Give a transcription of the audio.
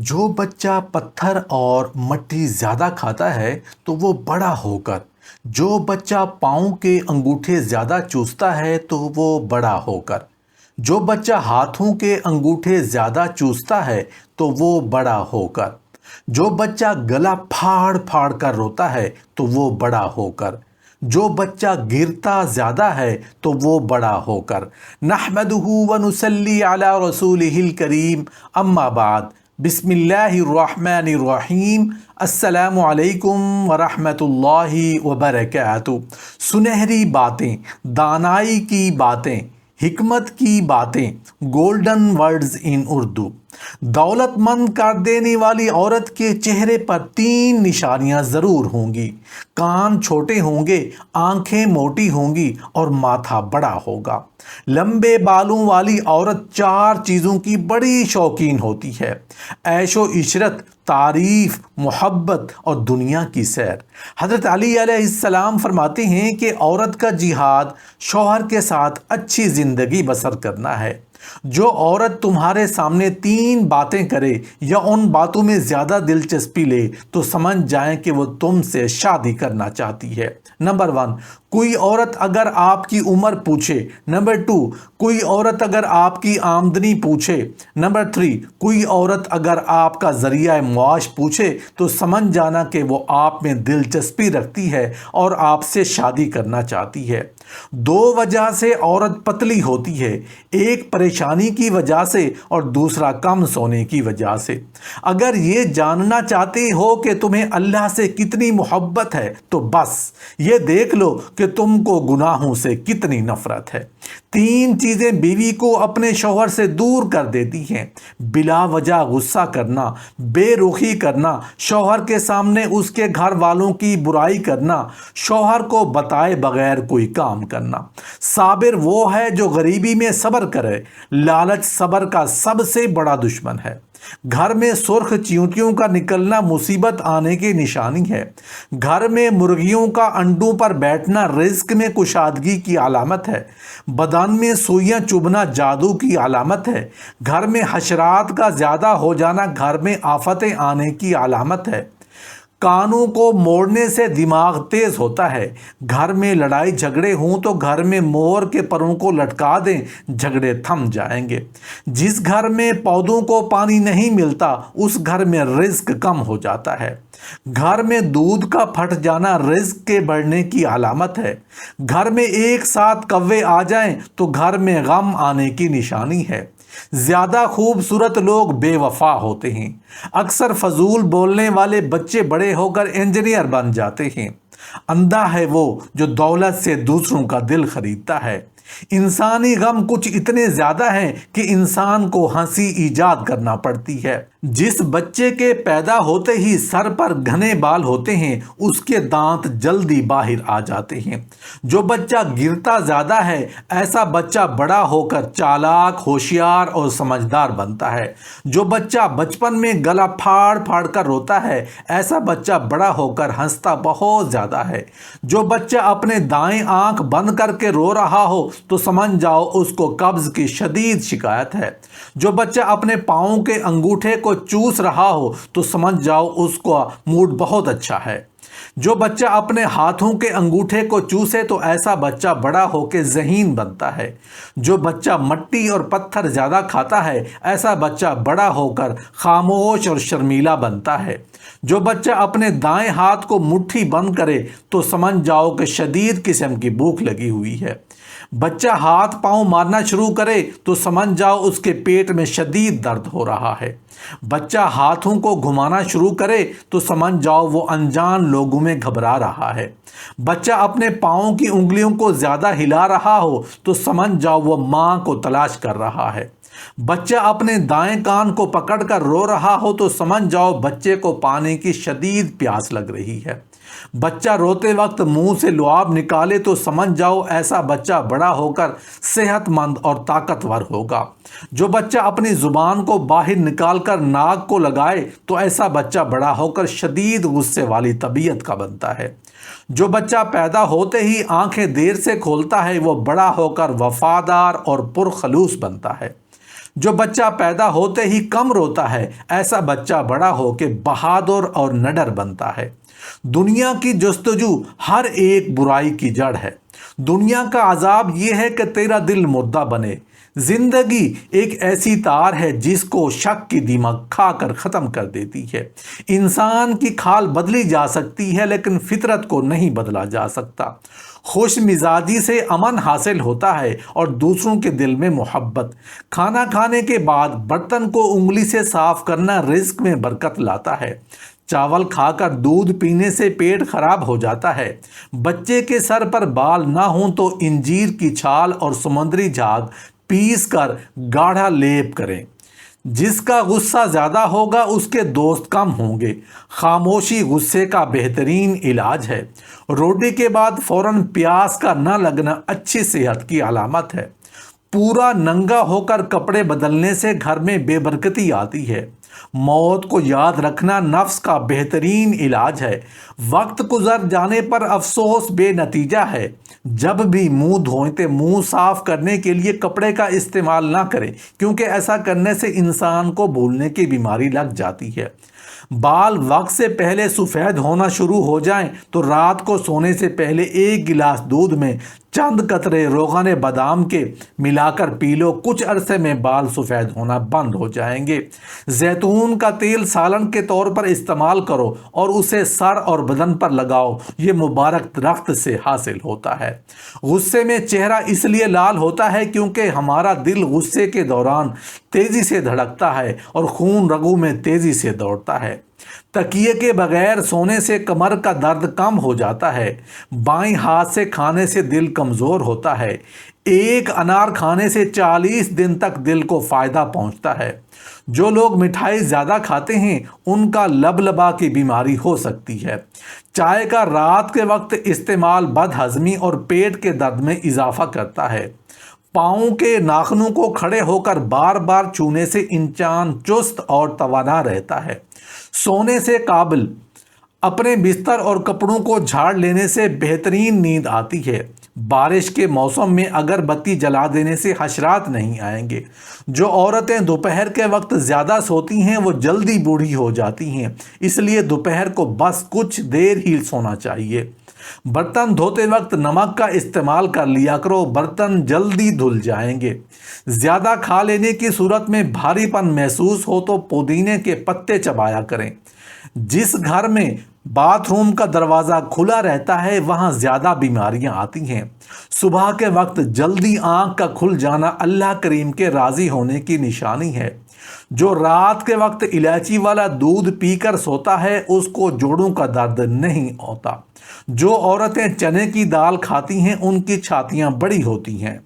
جو بچہ پتھر اور مٹی زیادہ کھاتا ہے تو وہ بڑا ہو کر، جو بچہ پاؤں کے انگوٹھے زیادہ چوستا ہے تو وہ بڑا ہو کر، جو بچہ ہاتھوں کے انگوٹھے زیادہ چوستا ہے تو وہ بڑا ہو کر، جو بچہ گلا پھاڑ پھاڑ کر روتا ہے تو وہ بڑا ہو کر، جو بچہ گرتا زیادہ ہے تو وہ بڑا ہو کر۔ نحمدہ ونصلی علی رسولہ الکریم، اما بعد، بسم اللہ الرحمن الرحیم، السلام علیکم ورحمۃ اللہ وبرکاتہ۔ سنہری باتیں، دانائی کی باتیں، حکمت کی باتیں، گولڈن ورڈز ان اردو۔ دولت مند کر دینے والی عورت کے چہرے پر 3 نشانیاں ضرور ہوں گی: کان چھوٹے ہوں گے، آنکھیں موٹی ہوں گی اور ماتھا بڑا ہوگا۔ لمبے بالوں والی عورت 4 چیزوں کی بڑی شوقین ہوتی ہے: عیش و عشرت، تعریف، محبت اور دنیا کی سیر۔ حضرت علی علیہ السلام فرماتے ہیں کہ عورت کا جہاد شوہر کے ساتھ اچھی زندگی بسر کرنا ہے۔ جو عورت تمہارے سامنے 3 باتیں کرے یا ان باتوں میں زیادہ دلچسپی لے تو سمجھ جائیں کہ وہ تم سے شادی کرنا چاہتی ہے۔ نمبر 1، کوئی عورت اگر آپ کی عمر پوچھے۔ نمبر 2، کوئی عورت اگر آپ کی آمدنی پوچھے۔ نمبر 3، کوئی عورت اگر آپ کا ذریعہ معاش پوچھے تو سمجھ جانا کہ وہ آپ میں دلچسپی رکھتی ہے اور آپ سے شادی کرنا چاہتی ہے۔ 2 وجہ سے عورت پتلی ہوتی ہے: ایک پریشانی کی وجہ سے اور دوسرا کم سونے کی وجہ سے۔ اگر یہ جاننا چاہتے ہو کہ تمہیں اللہ سے کتنی محبت ہے تو بس یہ دیکھ لو کہ تم کو گناہوں سے کتنی نفرت ہے۔ 3 چیزیں بیوی کو اپنے شوہر سے دور کر دیتی ہیں: بلا وجہ غصہ کرنا، بے رخی کرنا، شوہر کے سامنے اس کے گھر والوں کی برائی کرنا، شوہر کو بتائے بغیر کوئی کام کرنا۔ صابر وہ ہے جو غریبی میں صبر کرے، لالچ صبر کا سب سے بڑا دشمن ہے۔ گھر میں سرخ چیونٹیوں کا نکلنا مصیبت آنے کی نشانی ہے۔ گھر میں مرغیوں کا انڈوں پر بیٹھنا رزق میں کشادگی کی علامت ہے۔ بدن میں سوئیاں چبھنا جادو کی علامت ہے۔ گھر میں حشرات کا زیادہ ہو جانا گھر میں آفتیں آنے کی علامت ہے۔ کانوں کو موڑنے سے دماغ تیز ہوتا ہے۔ گھر میں لڑائی جھگڑے ہوں تو گھر میں مور کے پروں کو لٹکا دیں، جھگڑے تھم جائیں گے۔ جس گھر میں پودوں کو پانی نہیں ملتا اس گھر میں رزق کم ہو جاتا ہے۔ گھر میں دودھ کا پھٹ جانا رزق کے بڑھنے کی علامت ہے۔ گھر میں ایک ساتھ کوے آ جائیں تو گھر میں غم آنے کی نشانی ہے۔ زیادہ خوبصورت لوگ بے وفا ہوتے ہیں۔ اکثر فضول بولنے والے بچے بڑے ہو کر انجینئر بن جاتے ہیں۔ اندھا ہے وہ جو دولت سے دوسروں کا دل خریدتا ہے۔ انسانی غم کچھ اتنے زیادہ ہیں کہ انسان کو ہنسی ایجاد کرنا پڑتی ہے۔ جس بچے کے پیدا ہوتے ہی سر پر گھنے بال ہوتے ہیں اس کے دانت جلدی باہر آ جاتے ہیں۔ جو بچہ گرتا زیادہ ہے ایسا بچہ بڑا ہو کر چالاک، ہوشیار اور سمجھدار بنتا ہے۔ جو بچہ بچپن میں گلا پھاڑ پھاڑ کر روتا ہے ایسا بچہ بڑا ہو کر ہنستا بہت زیادہ ہے۔ جو بچہ اپنے دائیں آنکھ بند کر کے رو رہا ہو تو سمجھ جاؤ اس کو قبض کی شدید شکایت ہے۔ جو بچہ اپنے پاؤں کے انگوٹھے کو چوس رہا ہو تو سمجھ جاؤ اس کا موڈ بہت اچھا ہے۔ جو بچہ اپنے ہاتھوں کے انگوٹھے کو چوسے تو ایسا بچہ بڑا ہو کے ذہین بنتا ہے۔ جو بچہ مٹی اور پتھر زیادہ کھاتا ہے ایسا بچہ بڑا ہو کر خاموش اور شرمیلا بنتا ہے۔ جو بچہ اپنے دائیں ہاتھ کو مٹھی بند کرے تو سمجھ جاؤ کہ شدید قسم کی بھوک لگی ہوئی ہے۔ بچہ ہاتھ پاؤں مارنا شروع کرے تو سمجھ جاؤ اس کے پیٹ میں شدید درد ہو رہا ہے۔ بچہ ہاتھوں کو گھمانا شروع کرے تو سمجھ جاؤ وہ انجان لوگوں میں گھبرا رہا ہے۔ بچہ اپنے پاؤں کی انگلیوں کو زیادہ ہلا رہا ہو تو سمجھ جاؤ وہ ماں کو تلاش کر رہا ہے۔ بچہ اپنے دائیں کان کو پکڑ کر رو رہا ہو تو سمجھ جاؤ بچے کو پانی کی شدید پیاس لگ رہی ہے۔ بچہ روتے وقت منہ سے لعاب نکالے تو سمجھ جاؤ ایسا بچہ بڑا ہو کر صحت مند اور طاقتور ہوگا۔ جو بچہ اپنی زبان کو باہر نکال کر ناک کو لگائے تو ایسا بچہ بڑا ہو کر شدید غصے والی طبیعت کا بنتا ہے۔ جو بچہ پیدا ہوتے ہی آنکھیں دیر سے کھولتا ہے وہ بڑا ہو کر وفادار اور پرخلوص بنتا ہے۔ جو بچہ پیدا ہوتے ہی کم روتا ہے، ایسا بچہ بڑا ہو کے بہادر اور نڈر بنتا ہے۔ دنیا کی جستجو ہر ایک برائی کی جڑ ہے۔ دنیا کا عذاب یہ ہے کہ تیرا دل مردہ بنے۔ زندگی ایک ایسی تار ہے جس کو شک کی دیمک کھا کر ختم کر دیتی ہے۔ انسان کی کھال بدلی جا سکتی ہے لیکن فطرت کو نہیں بدلا جا سکتا۔ خوش مزاجی سے امن حاصل ہوتا ہے اور دوسروں کے دل میں محبت۔ کھانا کھانے کے بعد برتن کو انگلی سے صاف کرنا رزق میں برکت لاتا ہے۔ چاول کھا کر دودھ پینے سے پیٹ خراب ہو جاتا ہے۔ بچے کے سر پر بال نہ ہوں تو انجیر کی چھال اور سمندری جھاگ پیس کر گاڑھا لیپ کریں۔ جس کا غصہ زیادہ ہوگا اس کے دوست کم ہوں گے۔ خاموشی غصے کا بہترین علاج ہے۔ روٹی کے بعد فوراً پیاس کا نہ لگنا اچھی صحت کی علامت ہے۔ پورا ننگا ہو کر کپڑے بدلنے سے گھر میں بے برکتی آتی ہے۔ موت کو یاد رکھنا نفس کا بہترین علاج ہے۔ وقت گزر جانے پر افسوس بے نتیجہ ہے۔ جب بھی منہ دھوتے منہ صاف کرنے کے لیے کپڑے کا استعمال نہ کریں، کیونکہ ایسا کرنے سے انسان کو بھولنے کی بیماری لگ جاتی ہے۔ بال وقت سے پہلے سفید ہونا شروع ہو جائیں تو رات کو سونے سے پہلے ایک گلاس دودھ میں چند قطرے روغن بادام کے ملا کر پی لو۔ کچھ عرصے میں بال سفید ہونا بند ہو جائیں گے۔ زیتون کا تیل سالن کے طور پر استعمال کرو اور اسے سر اور بدن پر لگاؤ۔ یہ مبارک درخت سے حاصل ہوتا ہے۔ غصے میں چہرہ اس لیے لال ہوتا ہے کیونکہ ہمارا دل غصے کے دوران تیزی سے دھڑکتا ہے اور خون رگوں میں تیزی سے دوڑتا ہے۔ تکیے کے بغیر سونے سے کمر کا درد کم ہو جاتا ہے۔ بائیں ہاتھ سے کھانے سے دل کمزور ہوتا ہے۔ ایک انار کھانے سے 40 دن تک دل کو فائدہ پہنچتا ہے۔ جو لوگ مٹھائی زیادہ کھاتے ہیں ان کا لبلبا کی بیماری ہو سکتی ہے۔ چائے کا رات کے وقت استعمال بد ہضمی اور پیٹ کے درد میں اضافہ کرتا ہے۔ پاؤں کے ناخنوں کو کھڑے ہو کر بار بار چھونے سے انسان چست اور توانا رہتا ہے۔ سونے سے قابل اپنے بستر اور کپڑوں کو جھاڑ لینے سے بہترین نیند آتی ہے۔ بارش کے موسم میں اگر بتی جلا دینے سے حشرات نہیں آئیں گے۔ جو عورتیں دوپہر کے وقت زیادہ سوتی ہیں وہ جلدی بوڑھی ہو جاتی ہیں، اس لیے دوپہر کو بس کچھ دیر ہی سونا چاہیے۔ برتن دھوتے وقت نمک کا استعمال کر لیا کرو، برتن جلدی دھل جائیں گے۔ زیادہ کھا لینے کی صورت میں بھاری پن محسوس ہو تو پودینے کے پتے چبایا کریں۔ جس گھر میں باتھ روم کا دروازہ کھلا رہتا ہے وہاں زیادہ بیماریاں آتی ہیں۔ صبح کے وقت جلدی آنکھ کا کھل جانا اللہ کریم کے راضی ہونے کی نشانی ہے۔ جو رات کے وقت الائچی والا دودھ پی کر سوتا ہے اس کو جوڑوں کا درد نہیں ہوتا۔ جو عورتیں چنے کی دال کھاتی ہیں ان کی چھاتیاں بڑی ہوتی ہیں۔